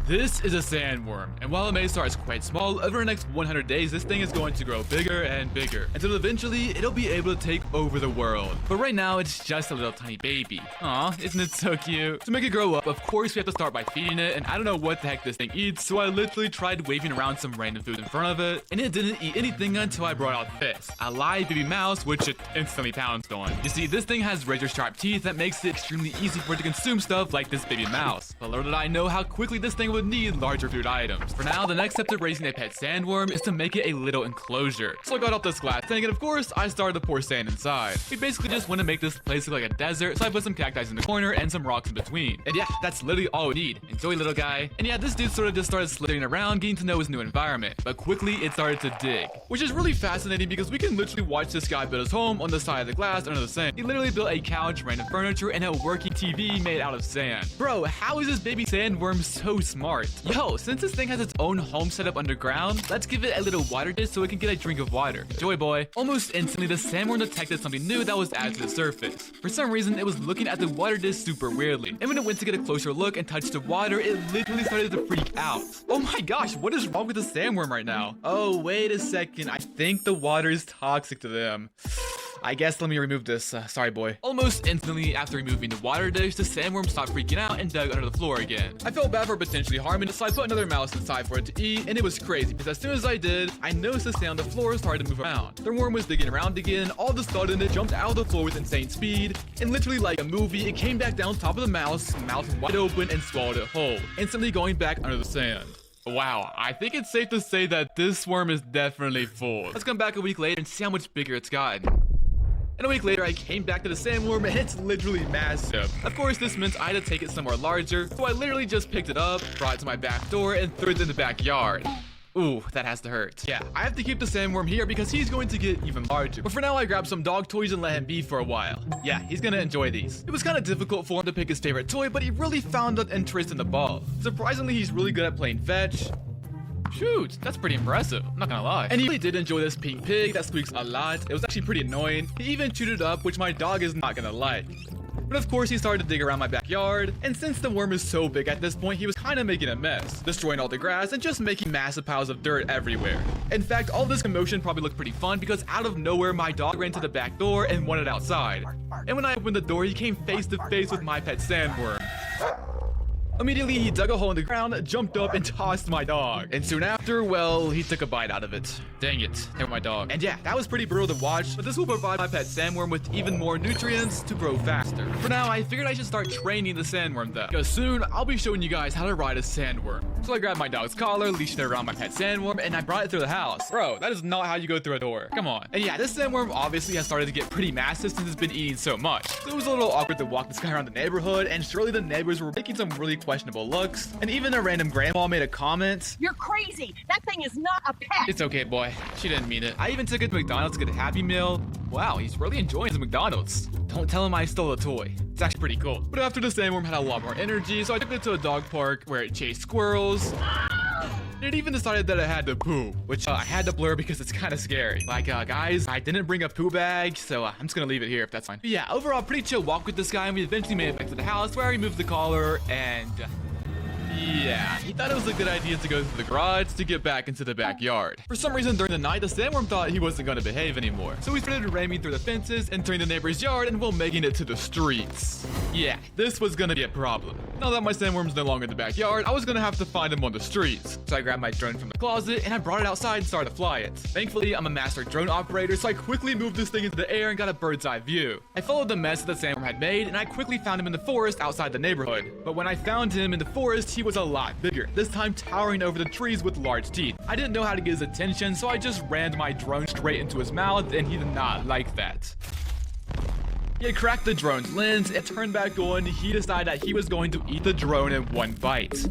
This is a sandworm, and while it may start as quite small, over the next 100 days, this thing is going to grow bigger and bigger, until eventually, it'll be able to take over the world. But right now, it's just a little tiny baby. Aw, isn't it so cute? To make it grow up, of course, we have to start by feeding it, and I don't know what the heck this thing eats, so I literally tried waving around some random food in front of it, and it didn't eat anything until I brought out this, a live baby mouse, which it instantly pounced on. You see, this thing has razor-sharp teeth that makes it extremely easy for it to consume stuff like this baby mouse. But little did I know how quickly this thing would need larger food items. For now, the next step to raising a pet sandworm is to make it a little enclosure. So I got out this glass thing, and of course, I started to pour sand inside. We basically just want to make this place look like a desert, so I put some cacti in the corner and some rocks in between. And yeah, that's literally all we need. Enjoy, little guy. And yeah, this dude sort of just started slithering around, getting to know his new environment. But quickly, it started to dig, which is really fascinating because we can literally watch this guy build his home on the side of the glass under the sand. He literally built a couch, random furniture, and a working TV made out of sand. Bro, how is this baby sandworm so smart? Yo, since this thing has its own home set up underground, let's give it a little water dish so it can get a drink of water. Enjoy, boy. Almost instantly, the sandworm detected something new that was added to the surface. For some reason, it was looking at the water dish super weirdly. And when it went to get a closer look and touch the water, it literally started to freak out. Oh my gosh, what is wrong with the sandworm right now? Oh, wait a second. I think the water is toxic to them. I guess let me remove this. Sorry, boy. Almost instantly after removing the water dish, the sandworm stopped freaking out and dug under the floor again. I felt bad for potentially harming it, so I put another mouse inside for it to eat, and it was crazy because as soon as I did, I noticed the sand on the floor started to move around. The worm was digging around again. All of a sudden, it jumped out of the floor with insane speed, and literally like a movie, it came back down top of the mouse, mouth wide open, and swallowed it whole, instantly going back under the sand. Wow, I think it's safe to say that this worm is definitely full. Let's come back a week later and see how much bigger it's gotten. And a week later, I came back to the sandworm, and it's literally massive. Of course, this meant I had to take it somewhere larger, so I literally just picked it up, brought it to my back door, and threw it in the backyard. Ooh, that has to hurt. Yeah, I have to keep the sandworm here because he's going to get even larger. But for now, I grabbed some dog toys and let him be for a while. Yeah, he's gonna enjoy these. It was kind of difficult for him to pick his favorite toy, but he really found an interest in the ball. Surprisingly, he's really good at playing fetch. Shoot, that's pretty impressive, I'm not gonna lie. And he really did enjoy this pink pig that squeaks a lot. It was actually pretty annoying. He even chewed it up, which my dog is not gonna like. But of course, he started to dig around my backyard, and since the worm is so big at this point, he was kind of making a mess, destroying all the grass and just making massive piles of dirt everywhere. In fact, all this commotion probably looked pretty fun because out of nowhere, my dog ran to the back door and wanted outside. And when I opened the door, he came face to face with my pet sandworm. Immediately, he dug a hole in the ground, jumped up, and tossed my dog. And soon after, well, he took a bite out of it. Dang it, they were my dog. And yeah, that was pretty brutal to watch, but this will provide my pet sandworm with even more nutrients to grow faster. For now, I figured I should start training the sandworm though, because soon, I'll be showing you guys how to ride a sandworm. So I grabbed my dog's collar, leashed it around my pet sandworm, and I brought it through the house. Bro, that is not how you go through a door. Come on. And yeah, this sandworm obviously has started to get pretty massive since it's been eating so much. So it was a little awkward to walk this guy around the neighborhood, and surely the neighbors were making some really questionable looks. And even a random grandma made a comment. You're crazy. That thing is not a pet. It's okay, boy. She didn't mean it. I even took it to McDonald's to get a Happy Meal. Wow, he's really enjoying the McDonald's. Don't tell him I stole a toy. It's actually pretty cool. But after the sandworm had a lot more energy, so I took it to a dog park where it chased squirrels. It even decided that it had to poo, which I had to blur because it's kind of scary. Like, guys, I didn't bring a poo bag, so I'm just gonna leave it here if that's fine. But yeah, overall, pretty chill walk with this guy, and we eventually made it back to the house where I removed the collar, and yeah, he thought it was a good idea to go through the garage to get back into the backyard. For some reason during the night, the sandworm thought he wasn't going to behave anymore. So he started ramming through the fences, entering the neighbor's yard, and well, making it to the streets. Yeah, this was going to be a problem. Now that my sandworm's no longer in the backyard, I was going to have to find him on the streets. So I grabbed my drone from the closet, and I brought it outside and started to fly it. Thankfully, I'm a master drone operator, so I quickly moved this thing into the air and got a bird's eye view. I followed the mess that the sandworm had made, and I quickly found him in the forest outside the neighborhood. But when I found him in the forest, he was a lot bigger, this time towering over the trees with large teeth. I didn't know how to get his attention, so I just rammed my drone straight into his mouth, and he did not like that. He had cracked the drone's lens, and turned back on. He decided that he was going to eat the drone in one bite.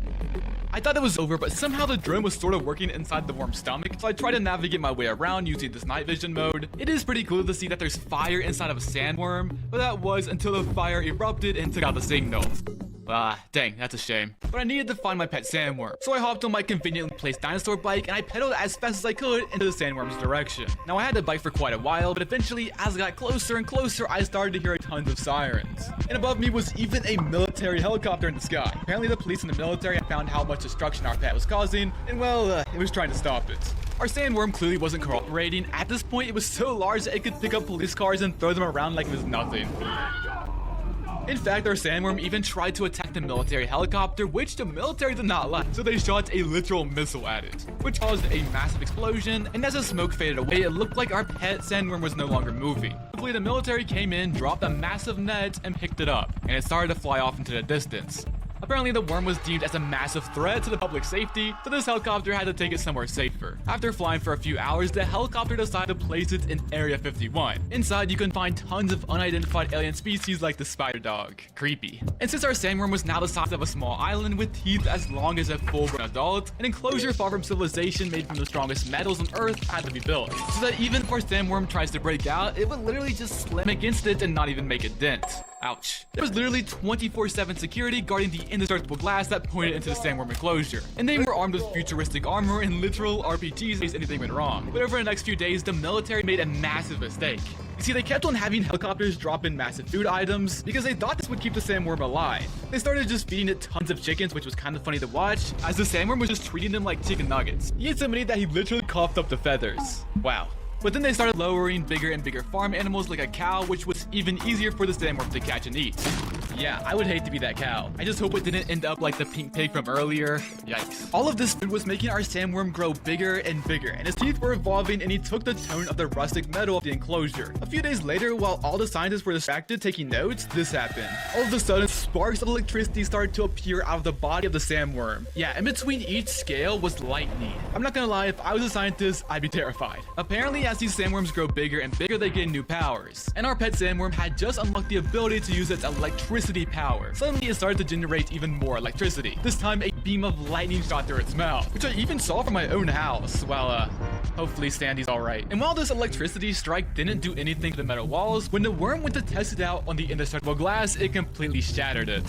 I thought it was over, but somehow the drone was sort of working inside the worm's stomach, so I tried to navigate my way around using this night vision mode. It is pretty cool to see that there's fire inside of a sandworm, but that was until the fire erupted and took out the signal. Dang, that's a shame. But I needed to find my pet sandworm, so I hopped on my conveniently placed dinosaur bike and I pedaled as fast as I could into the sandworm's direction. Now I had the bike for quite a while, but eventually as I got closer and closer, I started to hear tons of sirens. And above me was even a military helicopter in the sky. Apparently the police and the military had found how much destruction our pet was causing, and well, it was trying to stop it. Our sandworm clearly wasn't cooperating. At this point, it was so large that it could pick up police cars and throw them around like it was nothing. In fact, our sandworm even tried to attack the military helicopter, which the military did not like, so they shot a literal missile at it, which caused a massive explosion, and as the smoke faded away, it looked like our pet sandworm was no longer moving. Luckily, the military came in, dropped a massive net, and picked it up, and it started to fly off into the distance. Apparently, the worm was deemed as a massive threat to the public safety, so this helicopter had to take it somewhere safer. After flying for a few hours, the helicopter decided to place it in Area 51. Inside, you can find tons of unidentified alien species like the spider dog. Creepy. And since our sandworm was now the size of a small island with teeth as long as a full-grown adult, an enclosure far from civilization made from the strongest metals on Earth had to be built, so that even if our sandworm tries to break out, it would literally just slam against it and not even make a dent. Ouch. There was literally 24/7 security guarding the indestructible glass that pointed into the sandworm enclosure, and they were armed with futuristic armor and literal RPGs in case anything went wrong. But over the next few days, the military made a massive mistake. You see, they kept on having helicopters drop in massive food items because they thought this would keep the sandworm alive. They started just feeding it tons of chickens, which was kind of funny to watch, as the sandworm was just treating them like chicken nuggets. He ate so many that he literally coughed up the feathers. Wow. But then they started lowering bigger and bigger farm animals like a cow, which was even easier for the sandworm to catch and eat. Yeah, I would hate to be that cow. I just hope it didn't end up like the pink pig from earlier. Yikes. All of this food was making our sandworm grow bigger and bigger, and his teeth were evolving and he took the tone of the rustic metal of the enclosure. A few days later, while all the scientists were distracted taking notes, this happened. All of a sudden, sparks of electricity started to appear out of the body of the sandworm. Yeah, in between each scale was lightning. I'm not gonna lie, if I was a scientist, I'd be terrified. Apparently, as these sandworms grow bigger and bigger, they gain new powers. And our pet sandworm had just unlocked the ability to use its electricity power. Suddenly, it started to generate even more electricity. This time, a beam of lightning shot through its mouth, which I even saw from my own house. Well, hopefully Sandy's alright. And while this electricity strike didn't do anything to the metal walls, when the worm went to test it out on the indestructible glass, it completely shattered it.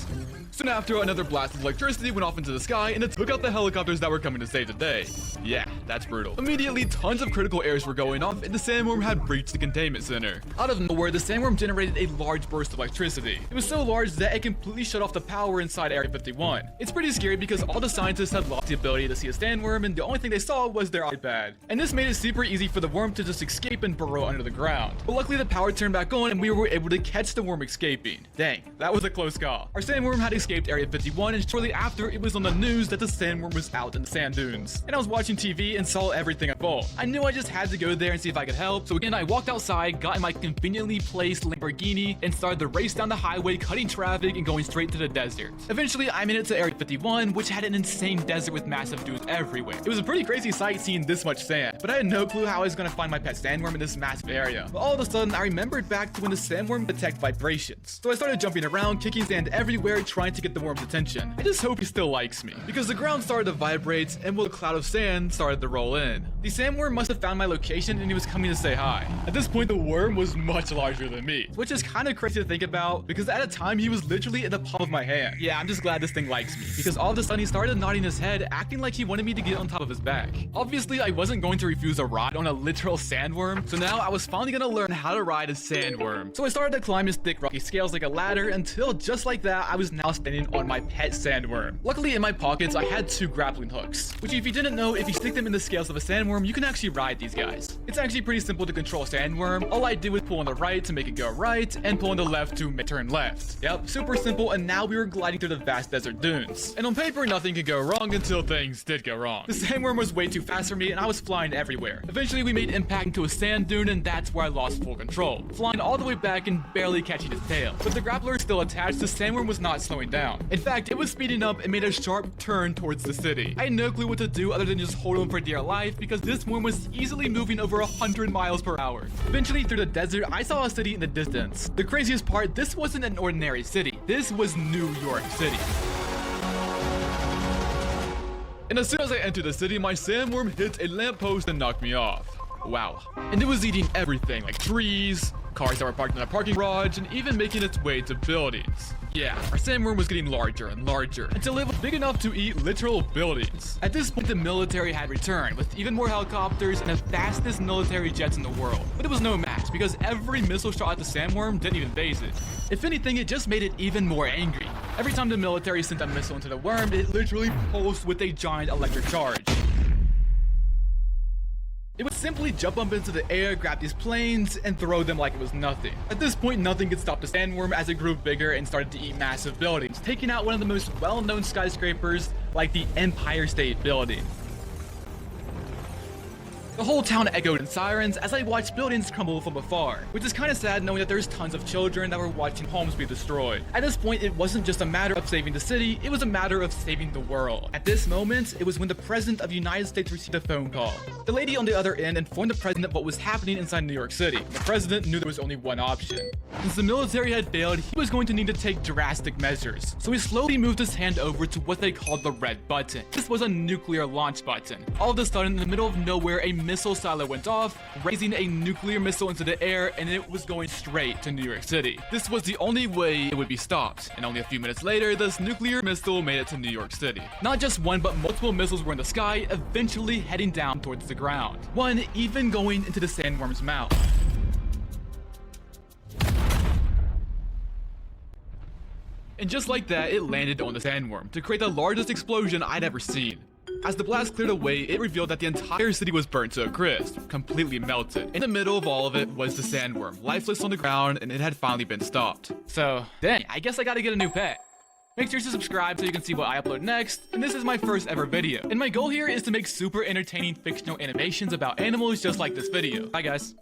Soon after, another blast of electricity went off into the sky and it took out the helicopters that were coming to save the day. Yeah, that's brutal. Immediately, tons of critical errors were going off and the sandworm had breached the containment center. Out of nowhere, the sandworm generated a large burst of electricity. It was so large that it completely shut off the power inside Area 51. It's pretty scary because all the scientists had lost the ability to see a sandworm and the only thing they saw was their iPad. And this made it super easy for the worm to just escape and burrow under the ground. But luckily, the power turned back on and we were able to catch the worm escaping. Dang, that was a close call. Our sandworm had escaped Area 51 and shortly after, it was on the news that the sandworm was out in the sand dunes. And I was watching TV and saw everything unfold. I knew I just had to go there and see if I could help, so again I walked outside, got in my conveniently placed Lamborghini, and started the race down the highway, cutting traffic and going straight to the desert. Eventually, I made it to Area 51, which had an insane desert with massive dunes everywhere. It was a pretty crazy sight seeing this much sand, but I had no clue how I was going to find my pet sandworm in this massive area. But all of a sudden, I remembered back to when the sandworm detected vibrations. So I started jumping around, kicking sand everywhere, trying to get the worm's attention. I just hope he still likes me, because the ground started to vibrate and a cloud of sand started to roll in. The sandworm must have found my location and he was coming to say hi. At this point, the worm was much larger than me, which is kind of crazy to think about because at a time he was literally in the palm of my hand. Yeah, I'm just glad this thing likes me because all of a sudden he started nodding his head, acting like he wanted me to get on top of his back. Obviously, I wasn't going to refuse a ride on a literal sandworm, so now I was finally gonna learn how to ride a sandworm. So I started to climb his thick rocky scales like a ladder until just like that, I was now standing on my pet sandworm. Luckily, in my pockets, I had 2 grappling hooks, which if you didn't know, if you stick them in the scales of a sandworm, you can actually ride these guys. It's actually pretty simple to control a sandworm. All I did was pull on the right to make it go right, and pull on the left to make it turn left. Yep, super simple, and now we were gliding through the vast desert dunes. And on paper, nothing could go wrong until things did go wrong. The sandworm was way too fast for me, and I was flying everywhere. Eventually, we made impact into a sand dune, and that's where I lost full control, flying all the way back and barely catching its tail. With the grappler still attached, the sandworm was not slowing down. In fact, it was speeding up and made a sharp turn towards the city. I had no clue what to do other than just hold on for dear life because this worm was easily moving over 100 miles per hour. Eventually, through the desert, I saw a city in the distance. The craziest part, this wasn't an ordinary city. This was New York City. And as soon as I entered the city, my sandworm hit a lamppost and knocked me off. Wow. And it was eating everything, like trees, cars that were parked in a parking garage, and even making its way to buildings. Yeah, our sandworm was getting larger and larger until it was big enough to eat literal buildings. At this point, the military had returned with even more helicopters and the fastest military jets in the world. But it was no match because every missile shot at the sandworm didn't even phase it. If anything, it just made it even more angry. Every time the military sent a missile into the worm, it literally pulsed with a giant electric charge. It would simply jump up into the air, grab these planes, and throw them like it was nothing. At this point, nothing could stop the sandworm as it grew bigger and started to eat massive buildings, taking out one of the most well-known skyscrapers like the Empire State Building. The whole town echoed in sirens as I watched buildings crumble from afar, which is kind of sad knowing that there's tons of children that were watching homes be destroyed. At this point, it wasn't just a matter of saving the city, it was a matter of saving the world. At this moment, it was when the President of the United States received a phone call. The lady on the other end informed the President what was happening inside New York City. The President knew there was only one option. Since the military had failed, he was going to need to take drastic measures. So he slowly moved his hand over to what they called the red button. This was a nuclear launch button. All of a sudden, in the middle of nowhere, a missile silo went off, raising a nuclear missile into the air, and it was going straight to New York City. This was the only way it would be stopped, and only a few minutes later, this nuclear missile made it to New York City. Not just one, but multiple missiles were in the sky, eventually heading down towards the ground. One even going into the sandworm's mouth. And just like that, it landed on the sandworm to create the largest explosion I'd ever seen. As the blast cleared away, it revealed that the entire city was burnt to a crisp, completely melted. In the middle of all of it was the sandworm, lifeless on the ground, and it had finally been stopped. So, dang, I guess I gotta get a new pet. Make sure to subscribe so you can see what I upload next, and this is my first ever video. And my goal here is to make super entertaining fictional animations about animals just like this video. Bye guys.